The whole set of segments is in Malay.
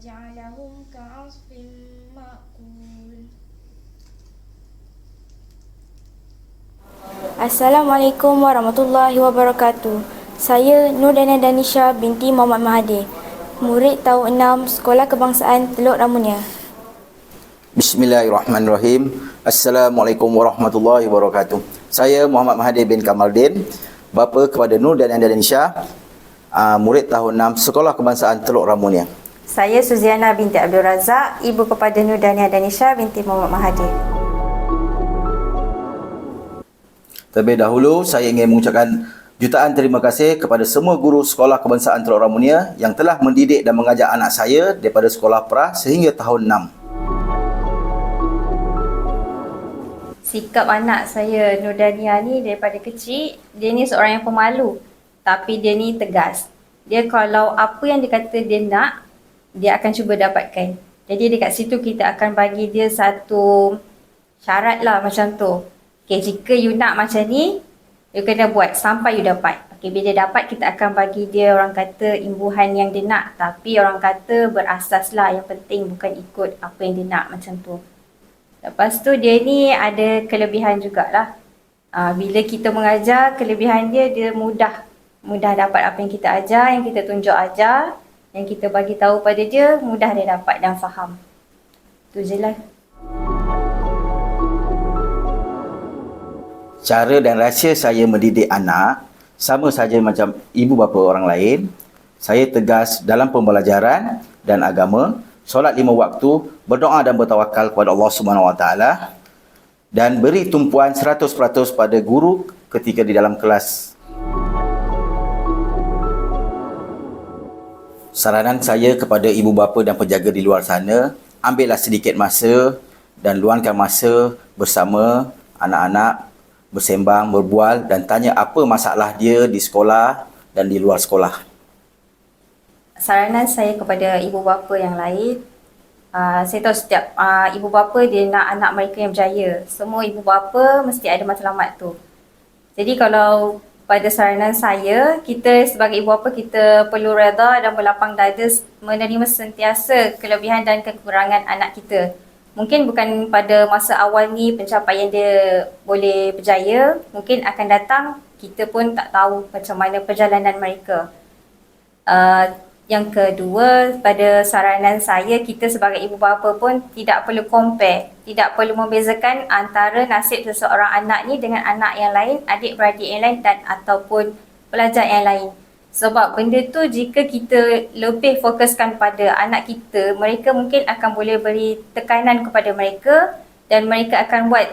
فجعلهم كعصف مأكول. Assalamualaikum warahmatullahi wabarakatuh. Saya Nurdania Danisha binti Muhammad Mahathir, murid tahun 6 Sekolah Kebangsaan Teluk Ramunia. Bismillahirrahmanirrahim. Assalamualaikum warahmatullahi wabarakatuh. Saya Muhammad Mahathir bin Kamaldin, bapa kepada Nurdania Danisha, murid tahun 6 Sekolah Kebangsaan Teluk Ramunia. Saya Suziana binti Abdul Razak, ibu kepada Nurdania Danisha binti Muhammad Mahathir. Terlebih dahulu, saya ingin mengucapkan jutaan terima kasih kepada semua guru Sekolah Kebangsaan Teluk Ramunia yang telah mendidik dan mengajar anak saya daripada sekolah pra sehingga tahun 6. Sikap anak saya Nurdania ni daripada kecil, dia ni seorang yang pemalu. Tapi dia ni tegas. Dia kalau apa yang dia kata dia nak, dia akan cuba dapatkan. Jadi dekat situ kita akan bagi dia satu syarat lah macam tu. Okay, jika you nak macam ni, you kena buat sampai you dapat. Okay, bila dia dapat, kita akan bagi dia orang kata imbuhan yang dia nak. Tapi orang kata berasas lah, yang penting bukan ikut apa yang dia nak macam tu. Lepas tu dia ni ada kelebihan jugalah. Bila kita mengajar, kelebihan dia mudah dapat apa yang kita ajar, yang kita tunjuk ajar, yang kita bagi tahu pada dia, mudah dia dapat dan faham. Tu je lah. Cara dan rahsia saya mendidik anak sama saja macam ibu bapa orang lain. Saya tegas dalam pembelajaran dan agama, solat 5 waktu, berdoa dan bertawakal kepada Allah SWT, dan beri tumpuan 100% pada guru ketika di dalam kelas. Saranan saya kepada ibu bapa dan penjaga di luar sana, ambillah sedikit masa dan luangkan masa bersama anak-anak, bersembang, berbual dan tanya apa masalah dia di sekolah dan di luar sekolah. Saranan saya kepada ibu bapa yang lain, saya tahu setiap ibu bapa dia nak anak mereka yang berjaya. Semua ibu bapa mesti ada matlamat tu. Jadi kalau pada saranan saya, kita sebagai ibu bapa kita perlu redha dan berlapang dada menerima sentiasa kelebihan dan kekurangan anak kita. Mungkin bukan pada masa awal ni pencapaian dia boleh berjaya, mungkin akan datang kita pun tak tahu macam mana perjalanan mereka. Yang kedua, pada saranan saya, kita sebagai ibu bapa pun tidak perlu compare, tidak perlu membezakan antara nasib seseorang anak ni dengan anak yang lain, adik-beradik yang lain dan ataupun pelajar yang lain. Sebab benda tu jika kita lebih fokuskan pada anak kita, mereka mungkin akan boleh beri tekanan kepada mereka dan mereka akan buat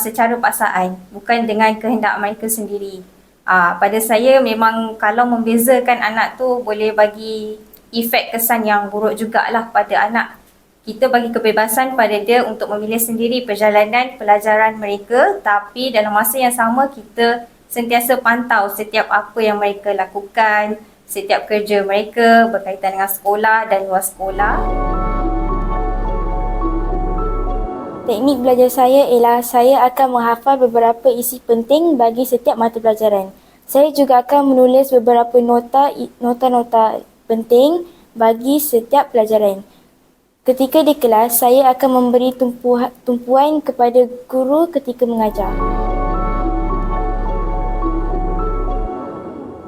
secara paksaan, bukan dengan kehendak mereka sendiri. Pada saya memang kalau membezakan anak tu boleh bagi efek kesan yang buruk jugalah pada anak. Kita bagi kebebasan pada dia untuk memilih sendiri perjalanan pelajaran mereka, tapi dalam masa yang sama kita sentiasa pantau setiap apa yang mereka lakukan, setiap kerja mereka berkaitan dengan sekolah dan luar sekolah. Teknik belajar saya ialah saya akan menghafal beberapa isi penting bagi setiap mata pelajaran. Saya juga akan menulis beberapa nota-nota penting bagi setiap pelajaran. Ketika di kelas, saya akan memberi tumpuan kepada guru ketika mengajar.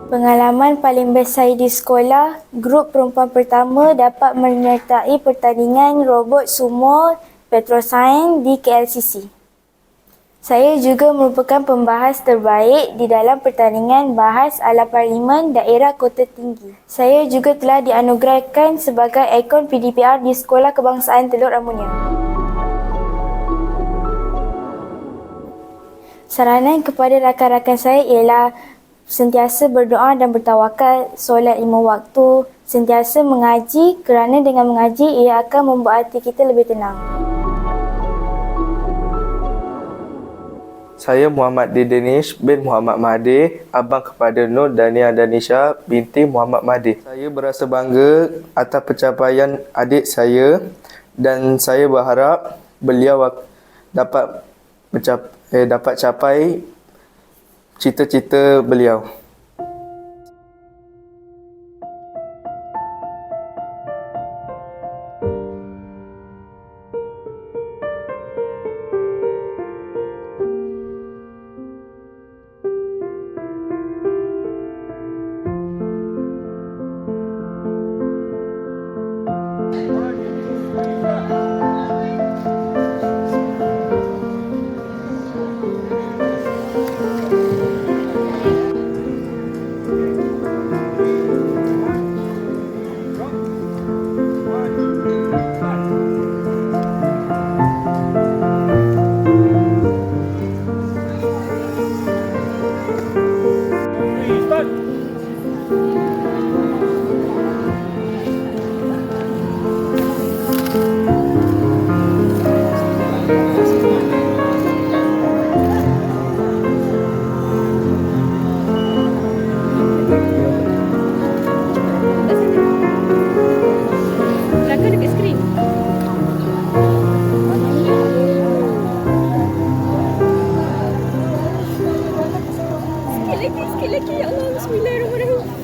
Pengalaman paling best saya di sekolah, grup perempuan pertama dapat menyertai pertandingan robot sumo Petrosains di KLCC. Saya juga merupakan pembahas terbaik di dalam pertandingan bahas ala Parlimen Daerah Kota Tinggi. Saya juga telah dianugerahkan sebagai ikon PDPR di Sekolah Kebangsaan Teluk Ramunia. Saranan kepada rakan-rakan saya ialah sentiasa berdoa dan bertawakal, solat 5 waktu, sentiasa mengaji kerana dengan mengaji ia akan membuat hati kita lebih tenang. Saya Muhammad Danish bin Muhammad Mahathir, abang kepada Nurdania Danisha binti Muhammad Mahathir. Saya berasa bangga atas pencapaian adik saya dan saya berharap beliau dapat capai cita-cita beliau. lagi, sikit lagi. Ya Allah, bismillahirrahmanirrahim.